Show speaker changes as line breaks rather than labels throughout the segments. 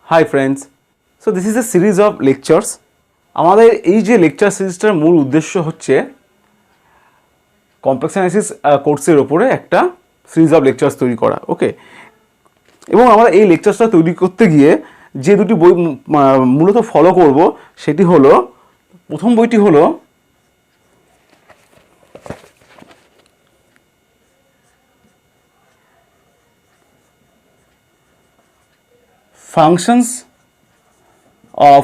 Hi friends, so this is a series of lectures. আমাদের এই যে লেকচার সিরিজটার মূল উদ্দেশ্য হচ্ছে কমপ্লেক্স অ্যানালিসিস কোর্সের ওপরে একটা সিরিজ অফ লেকচার্স তৈরি করা, ওকে। এবং আমরা এই লেকচারসটা তৈরি করতে গিয়ে যে দুটি বই মূলত ফলো করব সেটি হলো, প্রথম বইটি হলো functions of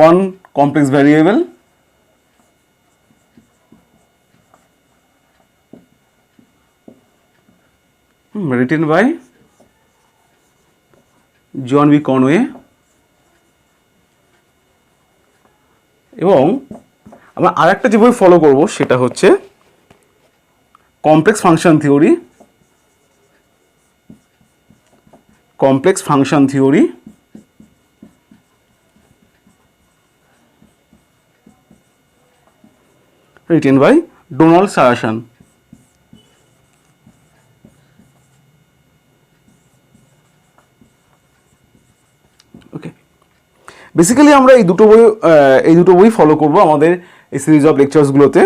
one complex variable written by John B Conway. এবং আমরা আরেকটা যে বই ফলো করব সেটা হচ্ছে complex function theory, written by Donald Sarason. Okay, basically আমরা এই দুটো বই ফলো করব আমাদের এই সিরিজ অফ লেকচার্সগুলোতে।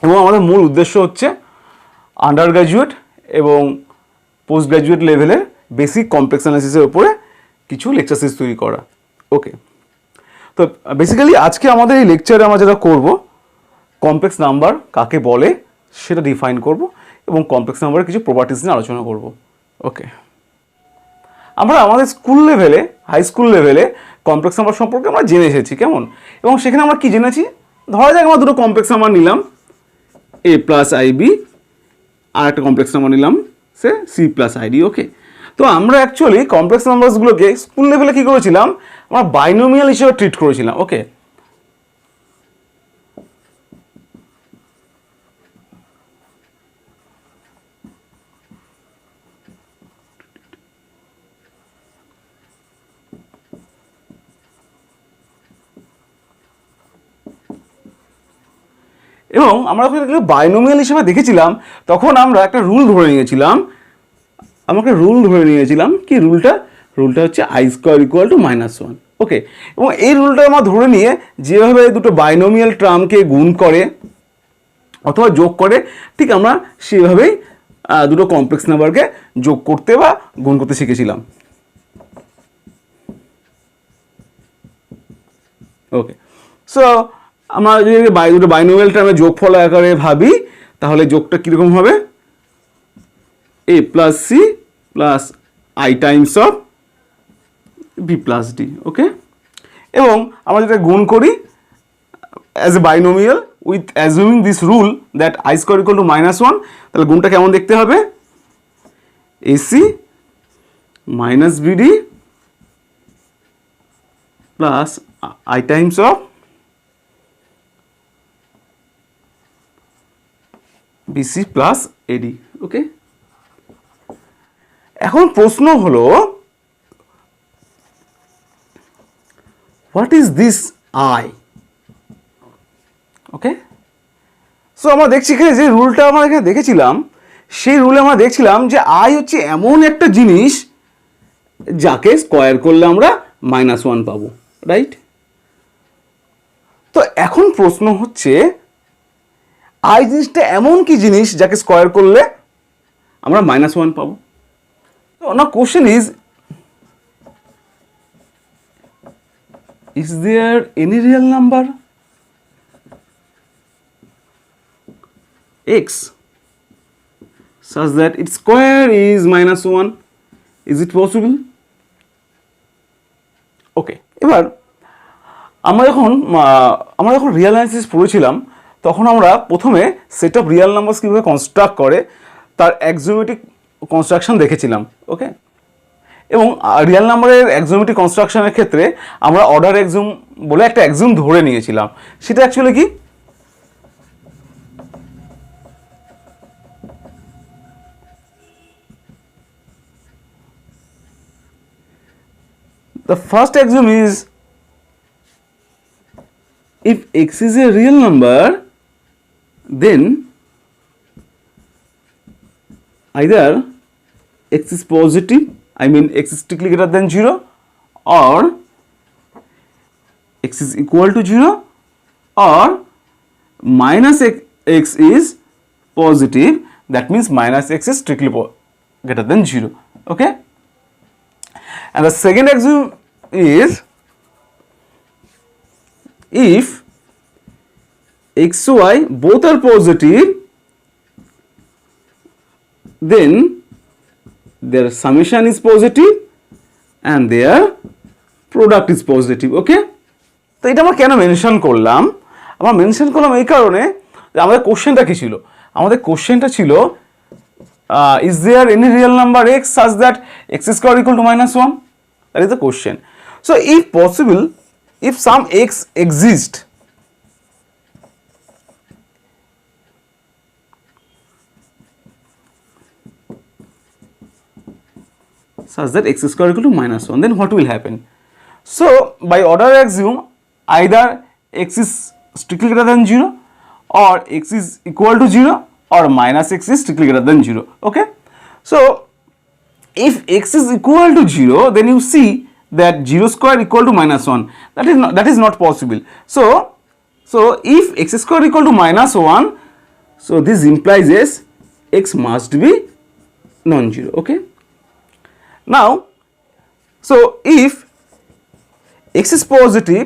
এবং আমাদের মূল উদ্দেশ্য হচ্ছে আন্ডার গ্র্যাজুয়েট এবং পোস্ট গ্র্যাজুয়েট লেভেলের বেসিক কমপ্লেক্স অ্যানালিসিসের উপরে কিছু লেকচার সিরিজ তৈরি করা, ওকে। তো বেসিক্যালি আজকে আমাদের এই লেকচারে আমরা যেটা করব, কমপ্লেক্স নাম্বার কাকে বলে সেটা ডিফাইন করব এবং কমপ্লেক্স নাম্বারের কিছু প্রপার্টিস নিয়ে আলোচনা করব, ওকে। আমরা আমাদের স্কুল লেভেলে, হাই স্কুল লেভেলে কমপ্লেক্স নাম্বার সম্পর্কে আমরা জেনে এসেছি, কেমন। এবং সেখানে আমরা কি জেনেছি, ধরা যাক আমরা দুটো কমপ্লেক্স নাম্বার নিলাম, এ প্লাস আইবি, আর একটা কমপ্লেক্স নাম্বার নিলাম সে সি প্লাস আইডি, ওকে। তো আমরা অ্যাকচুয়ালি কমপ্লেক্স নাম্বারসগুলোকে স্কুল লেভেলে কী করেছিলাম, আমরা বাইনোমিয়াল হিসেবে ট্রিট করেছিলাম, ওকে। এবং আমরা যখন বাইনোমিয়াল হিসেবে দেখেছিলাম তখন আমরা একটা রুল ধরে নিয়েছিলাম, কি রুলটা হচ্ছে আই স্কোয়ার ইকুয়াল টু -1, ওকে। এবং এই রুলটা আমরা ধরে নিয়ে যেভাবে দুটো বাইনোমিয়াল টার্মকে গুণ করে অথবা যোগ করে, ঠিক আমরা সেভাবেই দুটো কমপ্লেক্স নাম্বারকে যোগ করতে বা গুণ করতে শিখেছিলাম, ওকে। সো আমরা যদি দুটো বাইনোমিয়াল টার্মে যোগফল আকারে ভাবি তাহলে যোগটা কীরকম হবে, a plus c plus i times of b plus d, okay. এবং আমরা যেটা গুণ করি as a binomial with assuming this rule that i square equal to -1, তাহলে গুণটা কেমন দেখতে হবে, ac minus bd plus i times of bc plus ad, okay. এখন প্রশ্ন হলো, what is this i, okay. So আমরা দেখছি এখানে যে রুলটা আমরা এখানে দেখেছিলাম, সেই রুলে আমরা দেখছিলাম যে আই হচ্ছে এমন একটা জিনিস যাকে স্কোয়ার করলে আমরা -1 পাবো, রাইট। তো এখন প্রশ্ন হচ্ছে আই জিনিসটা এমন কি জিনিস যাকে স্কোয়ার করলে আমরা -1 পাবো। তো না, question is there any real number x such that its square is -1? Is it possible? ওকে। এবার আমরা যখন রিয়েল অ্যানালিসিস পড়েছিলাম তখন আমরা প্রথমে সেট অফ রিয়েল নাম্বারস কীভাবে কনস্ট্রাক্ট করে তার অ্যাক্সিওমেটিক কনস্ট্রাকশন দেখেছিলাম, ওকে। এবং রিয়েল নাম্বারের অ্যাক্সিওমেটিক কনস্ট্রাকশনের ক্ষেত্রে আমরা অর্ডার অ্যাক্সিওম বলে একটা অ্যাক্সিওম ধরে নিয়েছিলাম, সেটা অ্যাকচুয়ালি কি, the first axiom is if x is a real number then either x is positive I mean x is strictly greater than 0, or x is equal to 0, or minus x is positive, that means minus x is strictly greater than 0. Okay, and the second axiom is if x, y both are positive, then their summation is positive and their product is positive. Okay, তো এটা আমরা কেন mention করলাম? আমরা mention করলাম এই কারণে যে আমাদের কোশ্চেনটা কি ছিল? আমাদের কোশ্চেনটা ছিল is there any real number x such that x square equal to -1? That is the question. So if possible, if some x exists, such that x square equal to -1, then what will happen? So by order axiom, either x is strictly greater than 0, or x is equal to 0, or minus x is strictly greater than 0. Okay, so if x is equal to 0, then you see that 0 square equal to -1. That is not possible. So if x square equal to -1, so this implies x must be non-zero. Okay, now so if x is positive,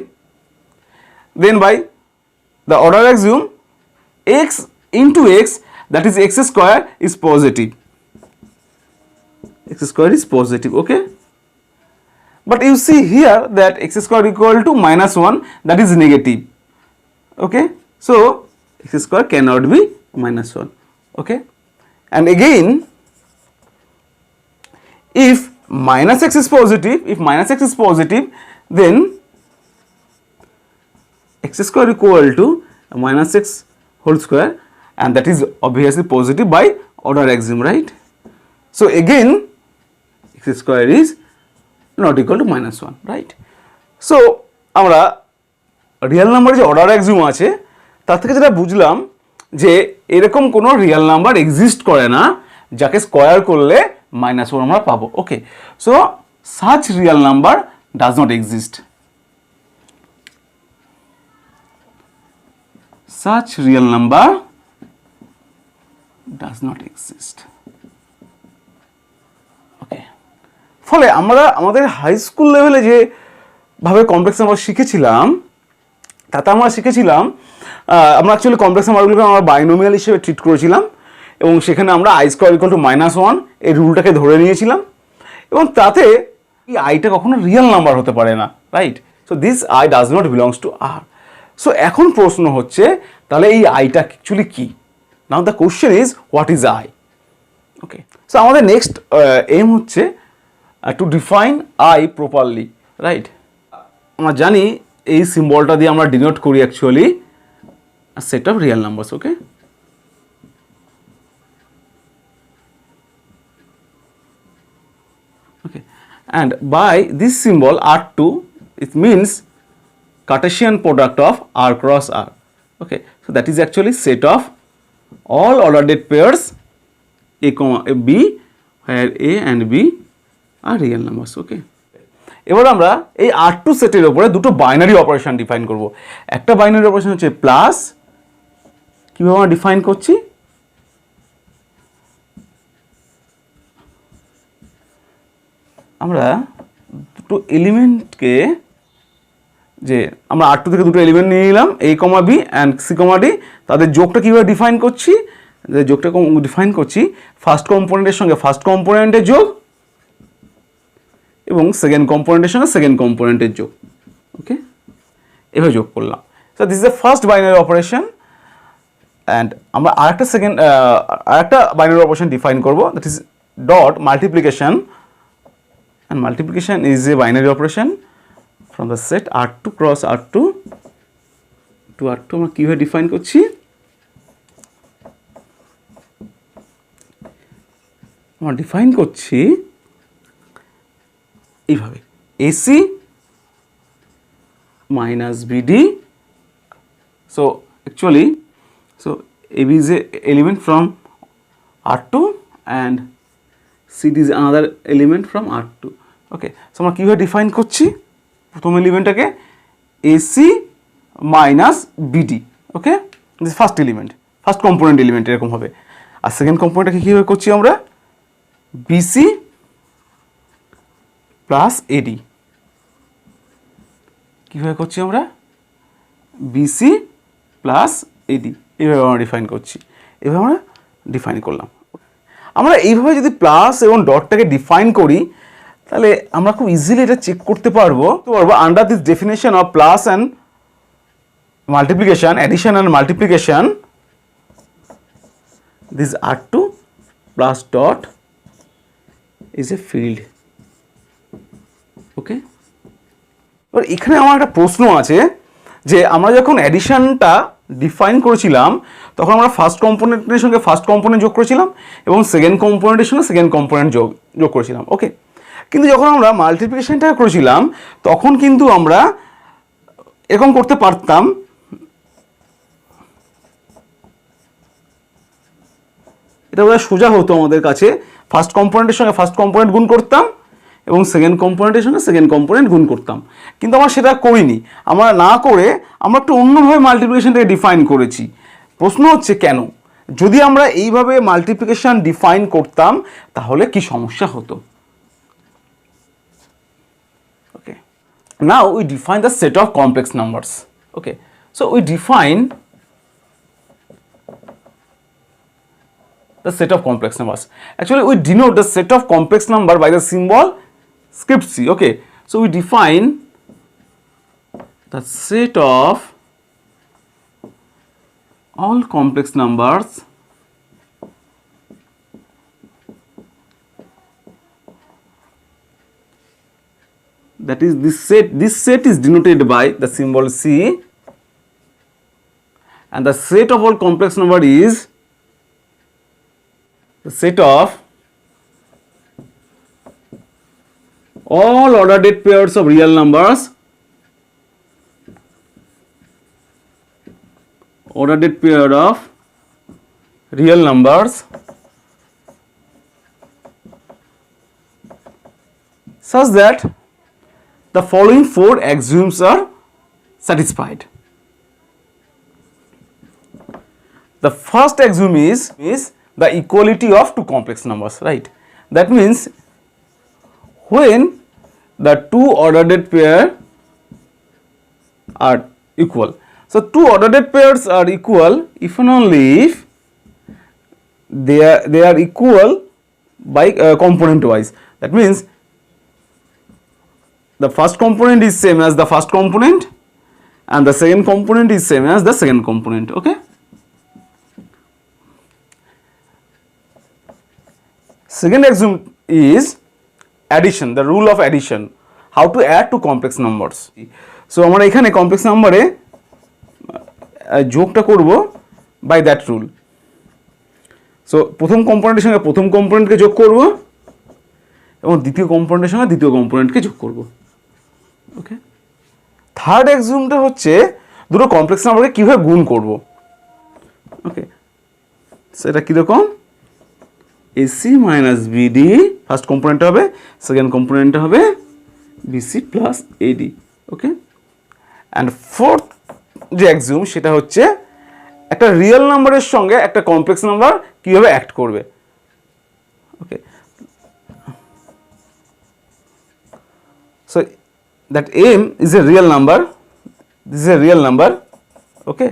then by the order axiom, x into x, that is x square, is positive. X square is positive. Okay, but you see here that x square equal to -1, that is negative. Okay, so x square cannot be -1. Okay, and again, if minus x is positive, then x square equal to minus x whole square, and that is obviously positive by order axiom, right? So again, x square is not equal to -1, right? So আমরা real number যে order axiom আছে তার থেকে যেটা বুঝলাম যে এরকম কোনো রিয়েল নাম্বার এক্সিস্ট করে না যাকে স্কোয়ার করলে -1 আমরা পাবো। Okay, so such real number does not exist. Such real number does not exist. Okay, ফলে আমরা আমাদের হাই স্কুল লেভেলে যে ভাবে কমপ্লেক্স নাম্বার শিখেছিলাম তাতে আমরা শিখেছিলাম আমরা অ্যাকচুয়ালি কমপ্লেক্স নাম্বারগুলোকে আমরা বাইনোমিয়াল হিসেবে ট্রিট করেছিলাম এবং সেখানে আমরা আই স্কোয়ার ইকুয়াল টু -1 এই রুলটাকে ধরে নিয়েছিলাম এবং তাতে এই আইটা কখনো রিয়েল নাম্বার হতে পারে না, right? So this i does not belongs to R. So এখন প্রশ্ন হচ্ছে তাহলে এই আইটা অ্যাকচুয়ালি কি? Now the question is what is i? Okay, so আমাদের নেক্সট এম হচ্ছে to define i properly, right? আমরা জানি এই সিম্বলটা দিয়ে আমরা ডিনোট করি actually set of real numbers. Okay, okay, and by this symbol R2, it means Cartesian product of R cross R. Okay, so that is actually set of all ordered pairs A, B, where A and B are real numbers. Okay, এবার আমরা এই R2 সেটের উপরে দুটো binary operation define করব। একটা binary operation হচ্ছে plus, কিভাবে আমরা ডিফাইন করছি? আমরা দুটো এলিমেন্টকে যে আমরা R2 থেকে দুটো এলিমেন্ট নিয়ে নিলাম A, B and C, D, তাদের যোগটা কীভাবে ডিফাইন করছি? যোগটা ডিফাইন করছি ফার্স্ট কম্পোনেন্টের সঙ্গে ফার্স্ট কম্পোনেন্টের যোগ এবং সেকেন্ড কম্পোনেন্টের সঙ্গে সেকেন্ড কম্পোনেন্টের যোগ। ওকে, এভাবে যোগ করলাম। So this is the first binary operation and আমরা আরেকটা বাইনারি অপারেশন ডিফাইন করব, that is dot multiplication, and multiplication is a binary operation from the set R2 cross R2 to R2 আমরা কিভাবে ডিফাইন করছি? আমরা ডিফাইন করছি এইভাবে AC minus BD. So actually, so AB is a element from R2 and সিট is another element from R2. Okay, so আমরা কীভাবে define করছি? প্রথম এলিমেন্টটাকে AC minus BD. Okay, this first element, first component element এরকম হবে। আর second কম্পোনেন্টটাকে কীভাবে করছি আমরা? BC plus AD. কীভাবে করছি আমরা? BC প্লাস AD, এইভাবে আমরা ডিফাইন করছি। এভাবে আমরা ডিফাইন করলাম। আমরা এইভাবে যদি প্লাস এবং ডটটাকে ডিফাইন করি তাহলে আমরা খুব ইজিলি এটা চেক করতে পারবো under this definition of plus and multiplication, addition and multiplication, this R2 plus dot is a field. Okay, এবার এখানে আমার একটা প্রশ্ন আছে যে আমরা যখন অ্যাডিশনটা ডিফাইন করেছিলাম তখন আমরা ফার্স্ট কম্পোনেন্টের সঙ্গে ফার্স্ট কম্পোনেন্ট যোগ করেছিলাম এবং সেকেন্ড কম্পোনেন্টের সঙ্গে সেকেন্ড কম্পোনেন্ট যোগ করেছিলাম। ওকে, কিন্তু যখন আমরা মাল্টিপ্লিকেশনটা করেছিলাম তখন কিন্তু আমরা এরকম করতে পারতাম, এটা বোধহয় সোজা হতো আমাদের কাছে, ফার্স্ট কম্পোনেন্টের সঙ্গে ফার্স্ট কম্পোনেন্ট গুণ করতাম এবং সেকেন্ড কম্পোনেন্টের সঙ্গে সেকেন্ড কম্পোনেন্ট গুণ করতাম, কিন্তু আমরা সেটা করিনি। আমরা না করে আমরা একটু অন্যভাবে মাল্টিপ্লিকেশনটাকে ডিফাইন করেছি। প্রশ্ন হচ্ছে কেন? যদি আমরা এইভাবে মাল্টিপ্লিকেশন ডিফাইন করতাম তাহলে কি সমস্যা হতো? Okay, now we define the set of complex numbers. Okay, so we define the set of complex numbers. Actually we denote the set of complex number by the symbol script C. Okay, so we define the set of all complex numbers that is this set is denoted by the symbol C, and the set of all complex number is the set of all ordered pairs of real numbers, ordered pair of real numbers such that the following four axioms are satisfied. The first axiom is the equality of two complex numbers, right? That means when the two ordered pair are equal. So two ordered pairs are equal if and only if they are equal by component wise. That means the first component is same as the first component and the second component is same as the second component. Okay, second axiom is addition, the rule of addition, how to add two complex numbers. So আমরা এখানে complex নাম্বারে যোগটা করব by that rule. So প্রথম কম্পোনেন্টের সঙ্গে প্রথম কম্পোনেন্টকে যোগ করব এবং দ্বিতীয় কম্পোনেন্টের সঙ্গে দ্বিতীয় কম্পোনেন্টকে যোগ করব। ওকে, থার্ড এক্সিওমটা হচ্ছে দুটো কমপ্লেক্স নাম্বারকে কীভাবে গুণ করব। ওকে, সেটা কীরকম? AC মাইনাস BD ফার্স্ট কম্পোনেন্টটা হবে, সেকেন্ড কম্পোনেন্টটা হবে BC plus AD। Okay, and fourth যে এক্সিওম সেটা হচ্ছে একটা রিয়েল নাম্বারের সঙ্গে একটা কমপ্লেক্স নাম্বার কীভাবে অ্যাক্ট করবে। Okay, so that M is a real number, this is a real number. Okay,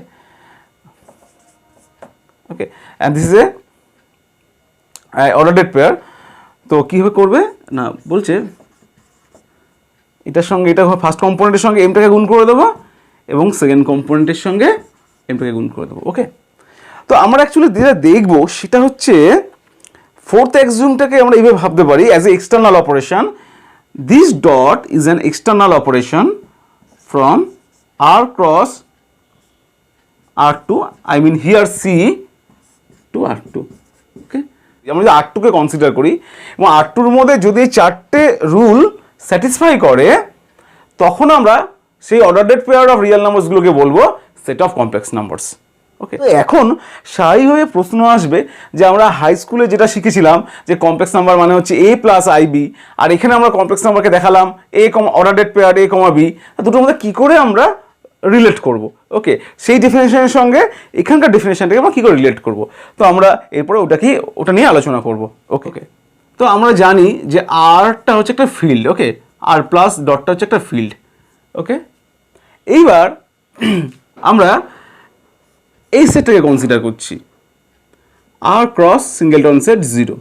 okay, and this is a ordered pair. তো কীভাবে করবে না, বলছে এটার সঙ্গে এটা ফার্স্ট কম্পোনেন্টের সঙ্গে এমটাকে গুণ করে দেবো এবং সেকেন্ড কম্পোনেন্টের সঙ্গে এমটাকে গুণ করে দেবো। ওকে, তো আমরা অ্যাকচুয়ালি যেটা দেখবো সেটা হচ্ছে ফোর্থ এক্সিওমটাকে আমরা এইভাবে ভাবতে পারি as a external operation. This dot is an external operation from R cross R2, I mean here C to R2. ওকে, আমরা যদি R2কে কনসিডার করি এবং R2-র মধ্যে যদি চারটে রুল স্যাটিসফাই করে তখন আমরা সেই অর্ডারেড পেয়ার অফ রিয়েল নাম্বারসগুলোকে বলবো সেট অফ কমপ্লেক্স নাম্বারস। ওকে, তো এখন স্বাভাবিকভাবে প্রশ্ন আসবে যে আমরা হাই স্কুলে যেটা শিখেছিলাম যে কমপ্লেক্স নাম্বার মানে হচ্ছে a প্লাস আইবি, আর এখানে আমরা কমপ্লেক্স নাম্বারকে দেখালাম a comma ordered pair a comma B, দুটোর মধ্যে কী করে আমরা রিলেট করব। ওকে, সেই ডেফিনেশনের সঙ্গে এখানকার ডেফিনেশনটাকে আমরা কী করে রিলেট করব, তো আমরা এরপরে ওটা নিয়ে আলোচনা করব। ওকে ওকে, তো আমরা জানি যে আরটা হচ্ছে একটা ফিল্ড। ওকে, আর প্লাস ডটটা হচ্ছে একটা ফিল্ড। ওকে, এইবার আমরা এই সেটটাকে কনসিডার করছি আর cross singleton set 0।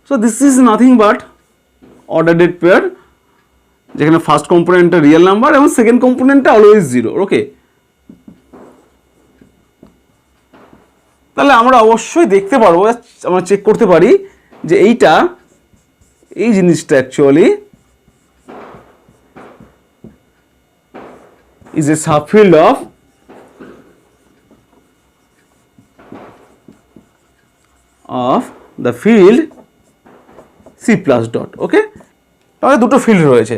So this is nothing but ordered pair, যেখানে ফার্স্ট কম্পোনেন্টটা রিয়েল নাম্বার এবং সেকেন্ড কম্পোনেন্টটা অলওয়েজ 0। ওকে, তাহলে আমরা অবশ্যই দেখতে পারবো, আমরা চেক করতে পারি যে এই জিনিসটা actually is a subfield of the field C plus dot. Okay, তাহলে দুটো ফিল্ড রয়েছে,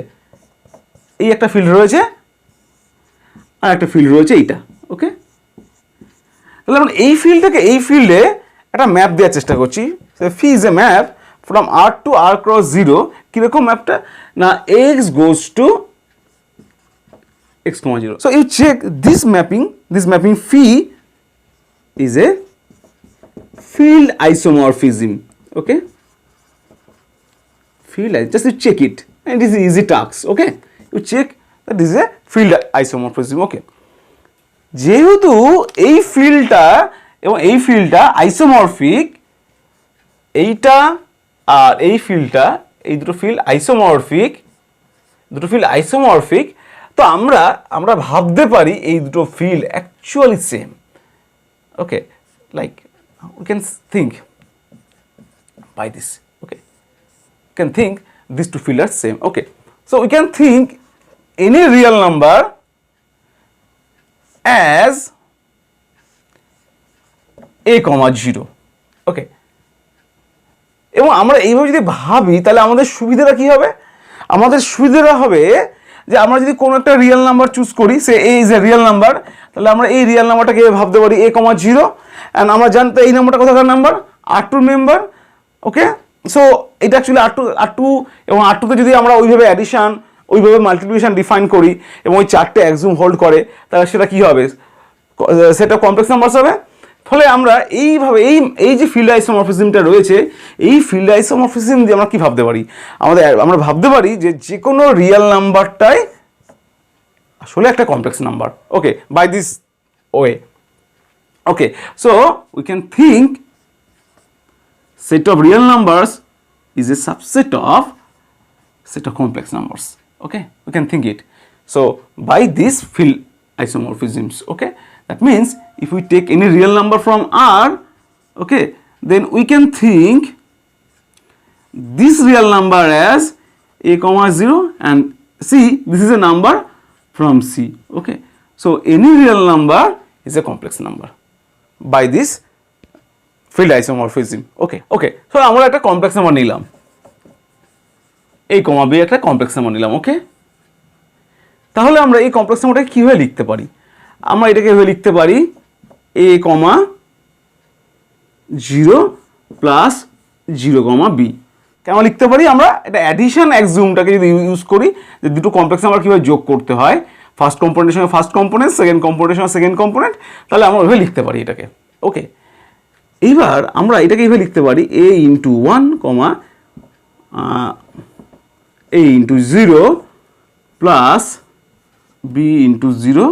এই একটা ফিল্ড রয়েছে আর একটা ফিল্ড রয়েছে এইটা। ওকে, তাহলে আমরা এই ফিল্ডটাকে এই ফিল্ডে একটা ম্যাপ দেওয়ার চেষ্টা করছি। Phi is a map from R to R cross 0। কীরকম ম্যাপটা না, x goes to x, 0. So you check this mapping phi is a field isomorphism. Okay, just you check it, and it is easy task. Okay, you check that this is a field isomorphism. Okay, যেহেতু এই ফিল্ডটা এবং এই ফিল্ডটা isomorphic, এইটা আর এই ফিল্ডটা, এই দুটো ফিল্ড আইসোমরফিক, তো আমরা ভাবতে পারি এই দুটো field actually same. Okay, like we can think by this. Okay, we can think these two fields are same. Okay, so we can think any real number as a comma 0. Okay, এবং আমরা এইভাবে যদি ভাবি তাহলে আমাদের সুবিধাটা কি হবে, আমাদের সুবিধাটা হবে যে আমরা যদি কোনো একটা রিয়েল নাম্বার চুজ করি, সে এ ইজ এ রিয়েল নাম্বার, তাহলে আমরা এই রিয়েল নাম্বারটাকে ভাবতে পারি a, 0, অ্যান্ড আমরা জানতে এই নাম্বারটা কোথাকার নাম্বার, R2 মেম্বার। ওকে, সো এটা অ্যাকচুয়ালি R2 এবং R2তে যদি আমরা ওইভাবে অ্যাডিশন, ওইভাবে মাল্টিপ্লিকেশন ডিফাইন করি এবং ওই চারটে এক্সিউম হোল্ড করে, তাহলে সেটা কি হবে, সেটা কমপ্লেক্স নাম্বারস হবে। ফলে আমরা এইভাবে এই যে ফিল্ড আইসোমরফিজমটা রয়েছে, এই ফিল্ড আইসোমরফিজম দিয়ে আমরা কি ভাবতে পারি, আমরা ভাবতে পারি যে কোনো রিয়েল নাম্বারটাই আসলে একটা complex number. Okay, by this way. Okay, so we can think set of real numbers is a subset of set of complex numbers. Okay, we can think it. So by this field isomorphisms, okay, that means if we take any real number from R, okay, then we can think this real number as a, 0, and C, this is a number from C. Okay, so any real number is a complex number by this field isomorphism. Okay okay, so আমরা একটা complex number নিলাম, এই কমা B একটা complex number নিলাম। ওকে, তাহলে আমরা এই complex নাম্বারটাকে কীভাবে লিখতে পারি, আমরা এটাকে এভাবে লিখতে পারি a, 0 প্লাস 0, b। কেমন লিখতে পারি, আমরা এটা অ্যাডিশন অ্যাক্সিওমটাকে যদি ইউজ করি যে দুটো কমপ্লেক্স নাম্বার কীভাবে যোগ করতে হয়, ফার্স্ট কম্পোনেন্টের সঙ্গে ফার্স্ট কম্পোনেন্ট, সেকেন্ড কম্পোনেন্টের সঙ্গে সেকেন্ড কম্পোনেন্ট, তাহলে আমরা ওইভাবে লিখতে পারি এটাকে। ওকে, এইবার আমরা এটাকে এইভাবে লিখতে পারি a into 1, a into 0 plus b into 0,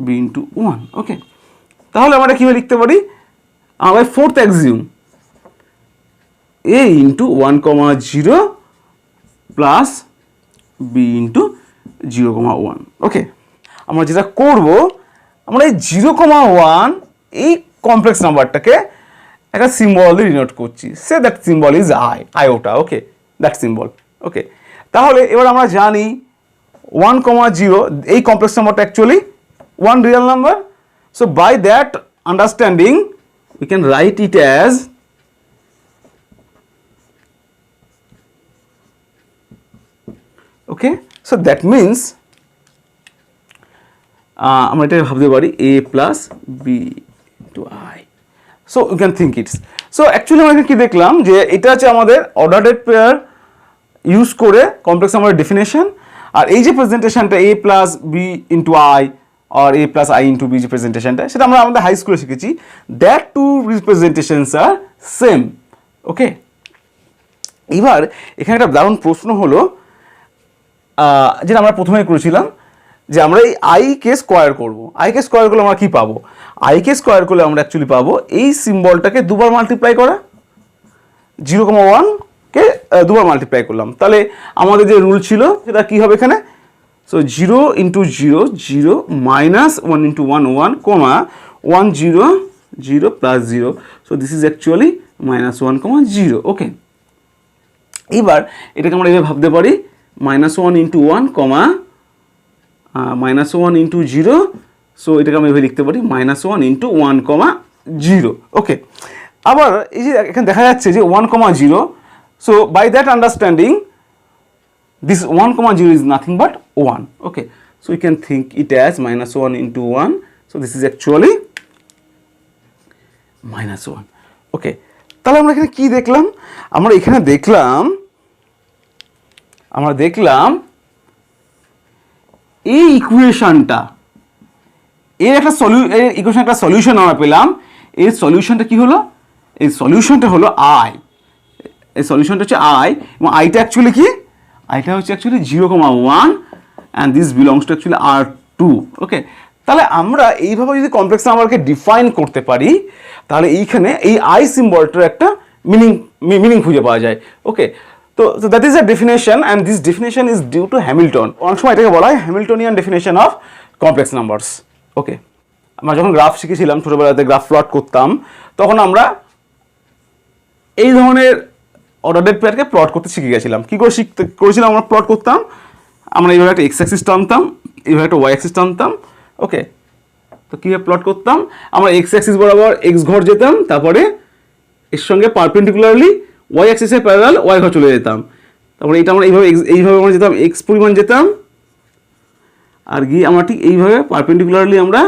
b into 1। ওকে, তাহলে আমরা কীভাবে লিখতে পারি, আমার fourth axiom a into 1, 0 plus b into 0, 1। ওকে, আমরা যেটা করব, আমরা এই 0, 1 এই কমপ্লেক্স নাম্বারটাকে একটা সিম্বল দিয়ে ডিনোট করছি, say that symbol is iota. Okay, that symbol. Okay, তাহলে এবার আমরা জানি 1, 0 এই কমপ্লেক্স নাম্বারটা actually 1 real number. So by that understanding we can write it as okay, so that means আমরা এটা ভাবতে পারি a plus b to i. So you can think it's. So actually আমরা কি দেখলাম যে এটা হচ্ছে আমাদের অর্ডারেড পেয়ার ইউজ করে কমপ্লেক্স নাম্বারের ডেফিনেশন, আর এই যে প্রেজেন্টেশনটা a plus b into i আর a plus i into b যে প্রেজেন্টেশনটা, সেটা আমরা আমাদের হাই স্কুলে শিখেছি। That two representations are same. Okay, এবার এখানে একটা দারুণ প্রশ্ন হলো, যেটা আমরা প্রথমে করেছিলাম, যে আমরা এই আইকে স্কোয়ার করবো। আইকে স্কোয়ার করলে আমরা কি পাবো? আইকে স্কোয়ার করলে আমরা অ্যাকচুয়ালি পাবো এই সিম্বলটাকে দুবার মাল্টিপ্লাই করা, 0,1কে দুবার মাল্টিপ্লাই করলাম। তাহলে আমাদের যে রুল ছিল সেটা কি হবে এখানে? So 0 into 0 0 minus 1 into 1 1 comma 1 0 0 plus 0। So this is actually minus 1 comma 0। ওকে, এবার এটাকে আমরা এভাবে ভাবতে পারি মাইনাস 1 ইন্টু 1 কমা মাইনাস 1 ইন্টু 0। সো এটাকে আমরা এভাবে লিখতে পারি মাইনাস 1 ইন্টু 1 কমা 0। ওকে, আবার এই যে এখানে দেখা যাচ্ছে যে 1 comma 0। So by that understanding this 1 comma 0 is nothing but 1. Okay, so you can think it as minus 1 into 1. So this is actually minus 1. Okay, তাহলে আমরা এখানে কি দেখলাম? আমরা এখানে দেখলাম এই ইকুয়েশনটা, এর একটা ইকুয়েশন একটা সলিউশন আমরা পেলাম। এর সলিউশনটা কি হলো? এই সলিউশনটা হলো আই। এই সলিউশনটা হচ্ছে আই, এবং আইটা অ্যাকচুয়ালি কি? আইটা হচ্ছে actually 0,1 and this belongs to actually R2। ওকে, তাহলে আমরা এইভাবে যদি কমপ্লেক্স নাম্বারকে ডিফাইন করতে পারি, তাহলে এইখানে এই আই সিম্বলটার একটা মিনিং খুঁজে পাওয়া যায়। ওকে, তো that is a definition and this definition is due to Hamilton. অনেক সময় এটাকে বলা হয় Hamiltonian definition of complex numbers. Okay, আমরা যখন গ্রাফ শিখেছিলাম, ছোটোবেলাতে গ্রাফ প্লট করতাম, তখন আমরা এই ধরনের অর্ডারেড পেয়ারকে প্লট করতে শিখে গেছিলাম। কী করে করেছিলাম? আমরা প্লট করতাম, আমরা এইভাবে একটা এক্স অ্যাক্সিস টানতাম, এইভাবে একটা ওয়াই অ্যাক্সিস টানতাম। ওকে, তো কীভাবে প্লট করতাম? আমরা এক্স অ্যাক্সিস বরাবর এক্স ঘর যেতাম, তারপরে এর সঙ্গে পারপেন্ডিকুলারলি ওয়াই অ্যাক্সিসের প্যারালাল ওয়াই ঘর চলে যেতাম। তারপরে এটা আমরা এইভাবে আমরা যেতাম, এক্স পরিমাণ যেতাম, আর গিয়ে আমরা ঠিক এইভাবে পারপেন্ডিকুলারলি আমরা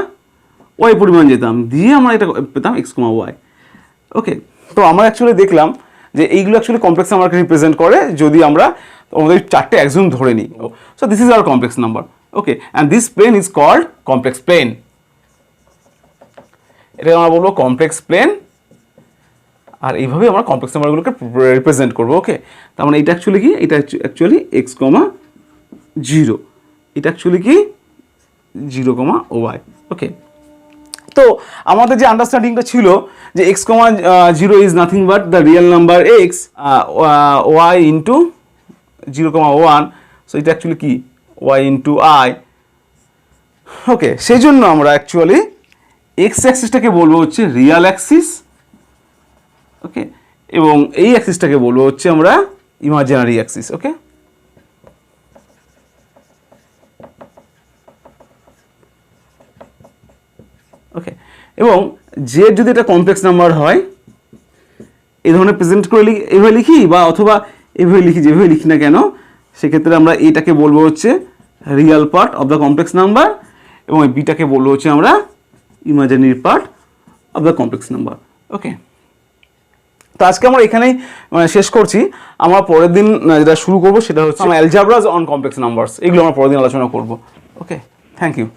ওয়াই পরিমাণ যেতাম, দিয়ে আমরা এটা পেতাম এক্স কমা ওয়াই। ওকে, তো আমরা অ্যাকচুয়ালি দেখলাম যে এইগুলো অ্যাকচুয়ালি কমপ্লেক্স নাম্বারকে রিপ্রেজেন্ট করে যদি আমরা আমাদের চারটে অ্যাক্সিওম ধরে নিই। So this is our complex number. Okay, and this plane is called complex plane. এটা আমরা বলবো কমপ্লেক্স প্লেন, আর এইভাবে আমরা কমপ্লেক্স নাম্বারগুলোকে রিপ্রেজেন্ট করবো। ওকে, তার মানে এটা অ্যাকচুয়ালি কি? এটা অ্যাকচুয়ালি এক্স কমা 0, এটা অ্যাকচুয়ালি কি 0 কমা ওয়াই। ওকে, তো আমাদের যে আন্ডারস্ট্যান্ডিংটা ছিল যে x comma 0 is nothing but the real number x, y into 0,1। সো এটা অ্যাকচুয়ালি কি ওয়াই ইন্টু আই। ওকে, সেই জন্য আমরা অ্যাকচুয়ালি এক্স অ্যাক্সিসটাকে বলবো হচ্ছে রিয়াল অ্যাক্সিস। ওকে, এবং এই অ্যাক্সিসটাকে বলবো হচ্ছে আমরা ইমাজিনারি অ্যাক্সিস। ওকে, ওকে, এবং যে যদি এটা কমপ্লেক্স নাম্বার হয়, এই ধরনের প্রেজেন্ট করে এইভাবে লিখি বা অথবা এইভাবে লিখি, যেভাবে লিখি না কেন, সেক্ষেত্রে আমরা এটাকে বলবো হচ্ছে real part of the complex number, এবং এই বিটাকে বলবো হচ্ছে আমরা imaginary part of the complex number. Okay, তো আজকে আমরা এখানেই শেষ করছি। আমরা পরের দিন যেটা শুরু করবো সেটা হচ্ছে অ্যালজেব্রাস অন কমপ্লেক্স নাম্বারস। এগুলো আমরা পরের দিন আলোচনা করবো। ওকে, থ্যাংক ইউ।